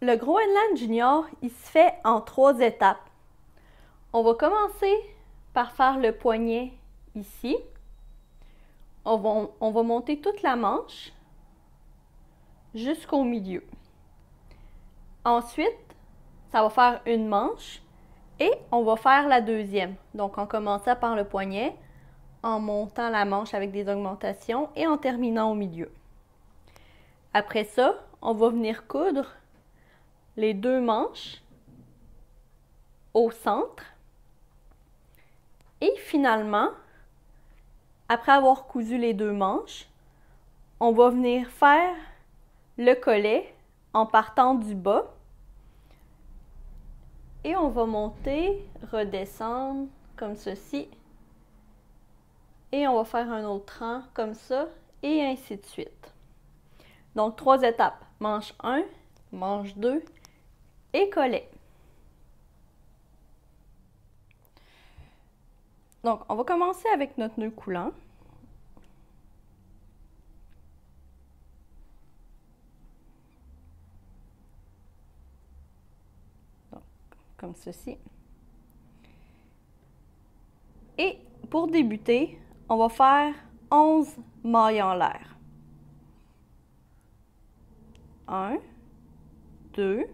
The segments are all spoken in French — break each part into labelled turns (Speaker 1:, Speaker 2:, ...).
Speaker 1: Le Groenland Junior, il se fait en 3 étapes. On va commencer par faire le poignet ici. On va monter toute la manche jusqu'au milieu. Ensuite, ça va faire une manche et on va faire la deuxième. Donc, en commençant par le poignet, en montant la manche avec des augmentations et en terminant au milieu. Après ça, on va venir coudre les 2 manches au centre. Et finalement, après avoir cousu les 2 manches, on va venir faire le collet en partant du bas. Et on va monter, redescendre comme ceci. Et on va faire un autre rang comme ça et ainsi de suite. Donc 3 étapes, manche 1, manche 2 et collet. Donc on va commencer avec notre nœud coulant. Donc, comme ceci. Et pour débuter, on va faire 11 mailles en l'air. 1, 2,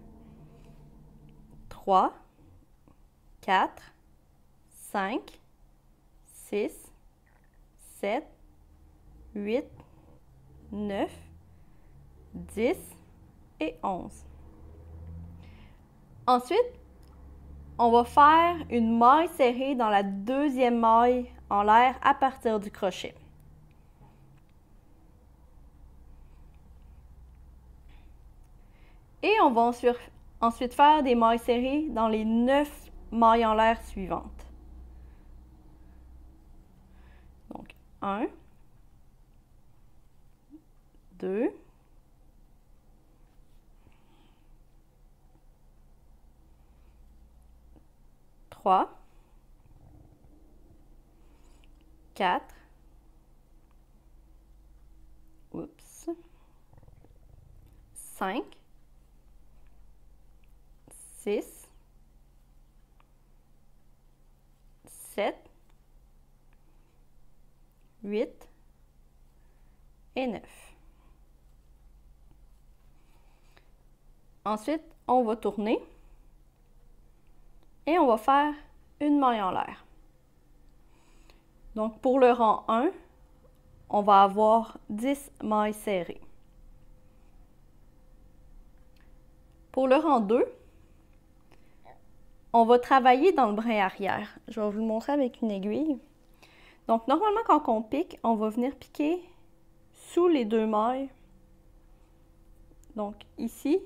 Speaker 1: 3, 4, 5, 6, 7, 8, 9, 10 et 11. Ensuite, on va faire une maille serrée dans la deuxième maille en l'air à partir du crochet. Et on va ensuite faire des mailles serrées dans les 9 mailles en l'air suivantes. Donc, 1, 2, 3, 4, 5, 6, 7, 8 et 9. Ensuite, on va tourner et on va faire une maille en l'air. Donc, pour le rang 1, on va avoir 10 mailles serrées. Pour le rang 2, on va travailler dans le brin arrière. Je vais vous le montrer avec une aiguille. Donc, normalement, quand on pique, on va venir piquer sous les 2 mailles. Donc, ici,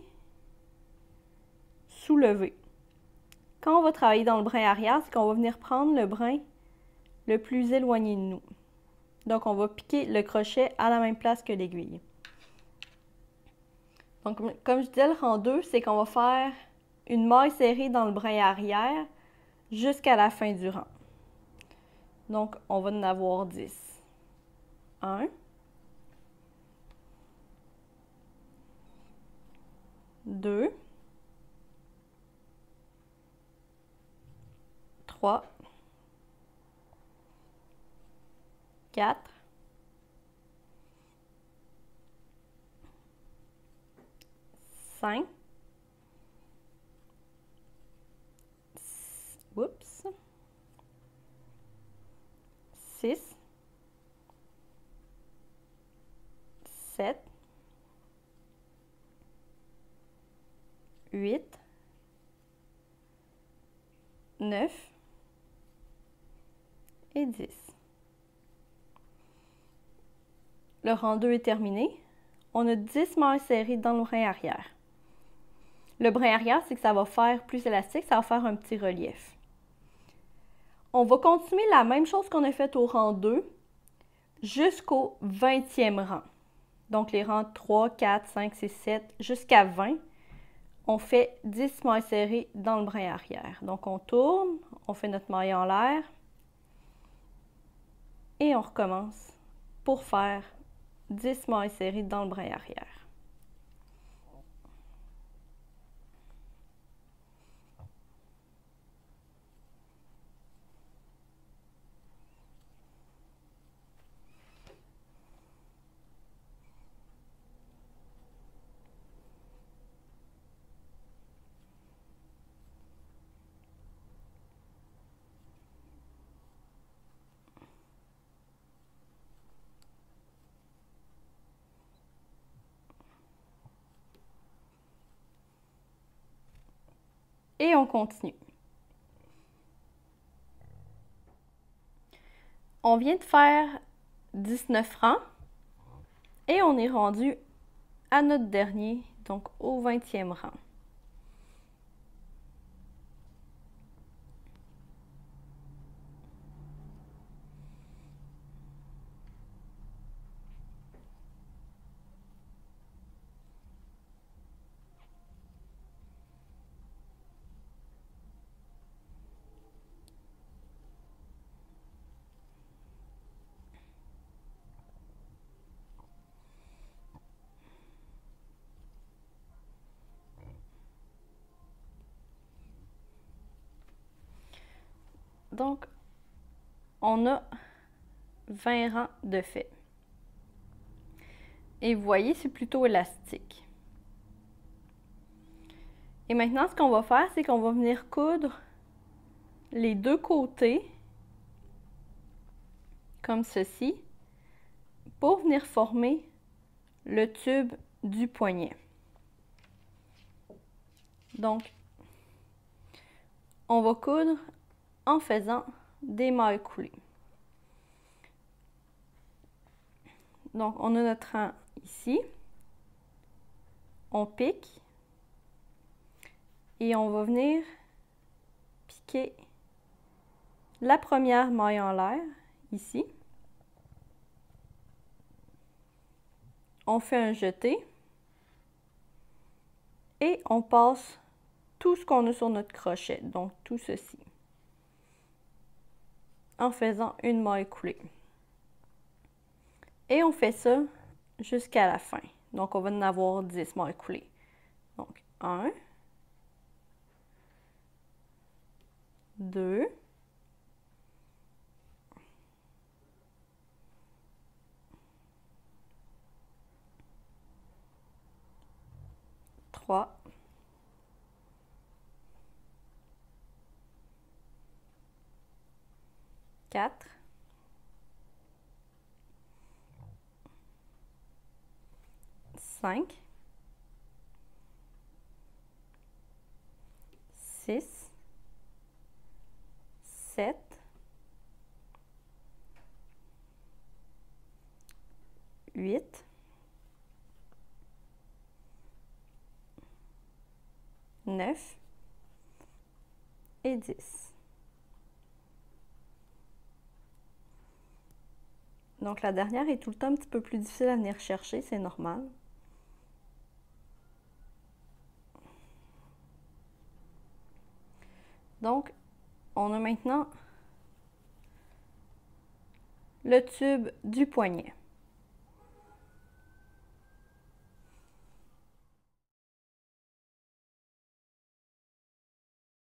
Speaker 1: soulever. Quand on va travailler dans le brin arrière, c'est qu'on va venir prendre le brin le plus éloigné de nous. Donc, on va piquer le crochet à la même place que l'aiguille. Donc, comme je disais, le rang 2, c'est qu'on va faire une maille serrée dans le brin arrière jusqu'à la fin du rang. Donc, on va en avoir 10. 1, 2, 3, 4, 5, 6, 7, 8, 9 et 10. Le rang 2 est terminé. On a 10 mailles serrées dans le brin arrière. Le brin arrière, c'est que ça va faire plus élastique, ça va faire un petit relief. On va continuer la même chose qu'on a fait au rang 2 jusqu'au 20e rang. Donc les rangs 3, 4, 5, 6, 7 jusqu'à 20. On fait 10 mailles serrées dans le brin arrière. Donc on tourne, on fait notre maille en l'air et on recommence pour faire 10 mailles serrées dans le brin arrière. Et on continue. On vient de faire 19 rangs et on est rendu à notre dernier, donc au 20e rang. Donc, on a 20 rangs de fait. Et vous voyez, c'est plutôt élastique. Et maintenant, ce qu'on va faire, c'est qu'on va venir coudre les deux côtés, comme ceci, pour venir former le tube du poignet. Donc, on va coudre en faisant des mailles coulées. Donc, on a notre rang ici. On pique. Et on va venir piquer la première maille en l'air, ici. On fait un jeté. Et on passe tout ce qu'on a sur notre crochet, donc tout ceci, en faisant une maille coulée. Et on fait ça jusqu'à la fin. Donc, on va en avoir 10 mailles coulées. Donc, 1, 2, 3, 4, 5, 6, 7, 8, 9 et 10. Donc la dernière est tout le temps un petit peu plus difficile à venir chercher, c'est normal. Donc, on a maintenant le tube du poignet.